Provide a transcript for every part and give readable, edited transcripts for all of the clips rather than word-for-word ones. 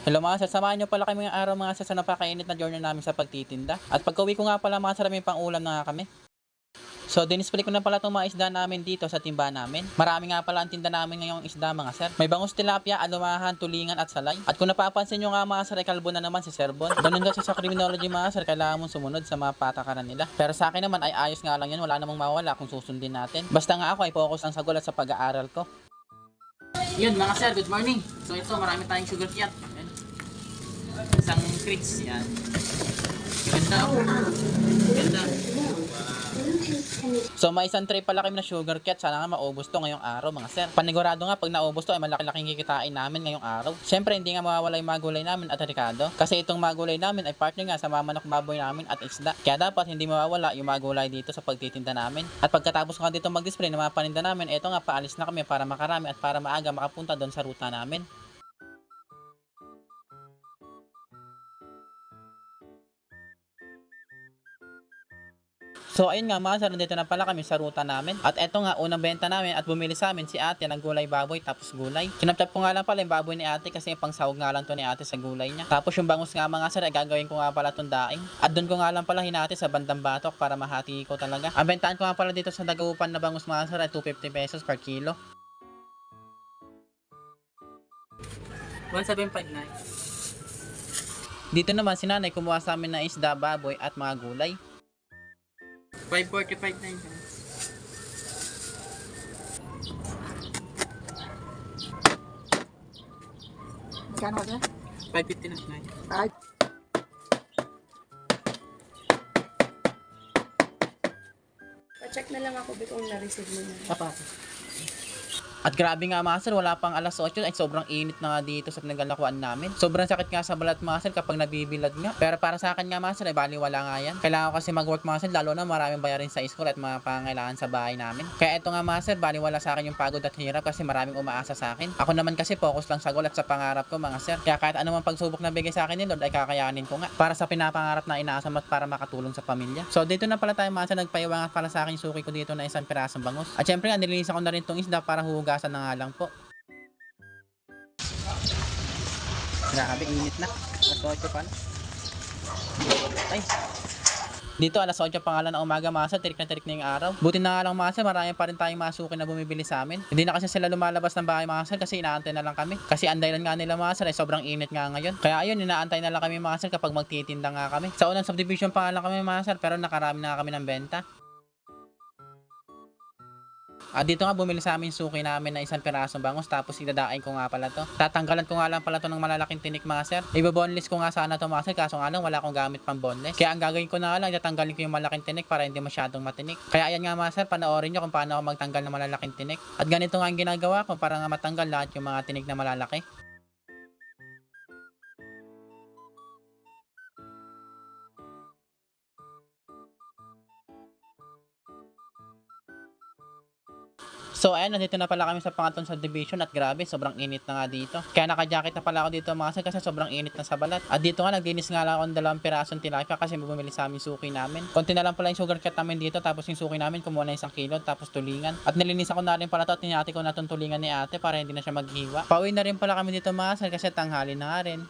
Hello mga sir, samahan nyo pala kami ngayong araw mga sir sa napakainit na journey namin sa pagtitinda. At pagka-uwi ko nga pala mga sir, may pang-ulam na nga kami. So dinisplay ko na pala itong mga isda namin dito sa timba namin. Marami nga pala ang tinda namin ngayong isda mga sir. May bangus tilapia, alumahan, tulingan at salay. At kung napapansin nyo nga mga sir, ay kalbo na naman si Sir Bon. Ganun kasi sa criminology mga sir, kailangan mong sumunod sa mga patakaran nila. Pero sa akin naman ay ayos nga lang yan, wala namang mawala kung susundin natin. Basta nga ako ay focus lang sa gulat sa pag-aaral ko. Yun mga sir, good morning. So ito, marami tayong sugar kiat. Isang crates yan. Ganda. Ganda. So may isang tray pala kami na sugar cat. Sana nga maubos to ngayong araw mga sir. Panigurado nga pag naubos to ay malaki-laking kikitain namin ngayong araw. Siyempre hindi nga mawawala yung mga gulay namin at ricado. Kasi itong mga gulay namin ay partner nga sa mga manok baboy namin at isda. Kaya dapat hindi mawawala yung mga gulay dito sa pagtitinda namin. At pagkatapos nga dito mag-display ng mga paninda namin, eto nga paalis na kami para makarami at para maaga makapunta doon sa ruta namin. So ayun nga mga sir, nandito na pala kami sa ruta namin. At eto nga, unang benta namin at bumili sa amin si ate ng gulay baboy tapos gulay. Kinaptap ko nga lang pala yung baboy ni ate kasi pang sahog nga lang to ni ate sa gulay niya. Tapos yung bangus nga mga sir, ay gagawin ko nga pala itong daing. At doon ko nga lang pala hinati sa bandang batok para mahati ko talaga. Ang bentahan ko nga pala dito sa Dagupan na bangus mga sir ay 250 pesos per kilo. 1759. Dito naman si nanay kumuha sa amin ng isda, baboy at mga gulay. 545 na yun. Magkano ka? 550 na yun. Ay, Pa-check na lang ako kung na-receive mo na. Papa. At grabe nga mga sir, wala pang alas 8 ay sobrang init na nga dito sa pinaglalakwan namin. Sobrang sakit nga sa balat mga sir kapag nabibilad nga. Pero para sa akin nga mga sir, ay baliwala nga yan. Kailangan ko kasi mag-work mga sir, lalo na maraming bayarin sa school at mga pangailangan sa bahay namin. Kaya ito nga mga sir, baliwala sa akin yung pagod at hirap kasi maraming umaasa sa akin. Ako naman kasi focus lang sa goal at sa pangarap ko mga sir. Kaya kahit anumang pagsubok na bigay sa akin ni Lord ay kakayanin ko nga. Para sa pinapangarap na inaasam at para makatulong sa pamilya. So dito na pala tayo mga sir, nagpaiwangat pala sa akin yung suki ko dito na isang pirasong bangus. At syempre nga nilinisan ko na rin tong isda para huhugasan na nga lang po. Grabe, init na. Alas 8 pa na. Ay. Dito alas 8 pa nga lang na umaga mga sir, tirik na yung araw. Buti na nga lang mga sir, marami pa rin tayong masuki na bumibili sa amin. Hindi na kasi sila lumalabas ng bahay mga sir kasi inaantay na lang kami. Kasi ang dahilan nga nila mga sir ay sobrang init nga ngayon. Kaya ayun, inaantay na lang kami mga sir kapag magtitinda nga kami. Sa unang subdivision pa nga lang kami mga sir, pero nakarami na kami ng benta. Dito nga bumili sa amin suki namin na isang pirasong bangus tapos idadaing ko nga pala to. Tatanggalan ko nga lang pala to ng malalaking tinik mga sir. Ibaboneless ko nga sana to mga sir kaso nga lang wala akong gamit pang boneless. Kaya ang gagawin ko na lang, tatanggalin ko yung malaking tinik para hindi masyadong matinik. Kaya ayan nga mga sir, panoorin nyo kung paano ako magtanggal ng malalaking tinik. At ganito nga ang ginagawa ko para nga matanggal lahat yung mga tinik na malalaki. So ayan, nandito na pala kami sa pangatong subdivision at grabe, sobrang init na nga dito. Kaya naka-jacket na pala ako dito mga sir kasi sobrang init na sa balat. At dito nga naglinis nga lang ako ng 2 pirasong tilapia kasi bumili sa amin suki namin. Konti na lang pala yung sugar cat namin dito tapos yung suki namin kumuha na 1 kilo tapos tulingan. At nilinis ako na rin pala to at tinati ko na itong tulingan ni ate para hindi na siya maghiwa. Pauwi na rin pala kami dito mga sir kasi tanghali na nga rin.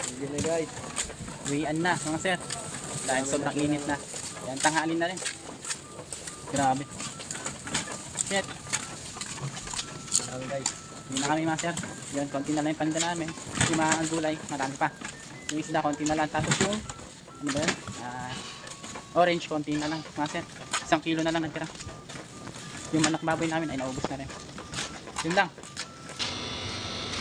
Sige na guys. Uwian na mga sir. Dahil sobrang init na. Yan, tanghali na rin. Grabe. Shit. Okay guys. Hindi na kami master. Yan, konti na lang yung panda namin. Yung mga gulay, marami pa. Yung isda, konti na lang. Tapos yung, ano ba yun? Orange, konti na lang. Master. 1 kilo na lang nagtira. Yung manok baboy namin ay naubos na rin. Yun lang.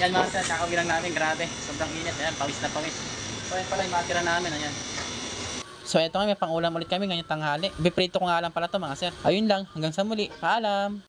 Yan mga sir, kakawin lang namin. Grabe. Sobrang init. Ayan, pawis na pawis. So yan pala yung matira namin. Ayan. So eto nga, may pang-ulam ulit kami ngayong tanghali. Biprito ko nga lang pala to mga sir. Ayun lang, hanggang sa muli. Paalam!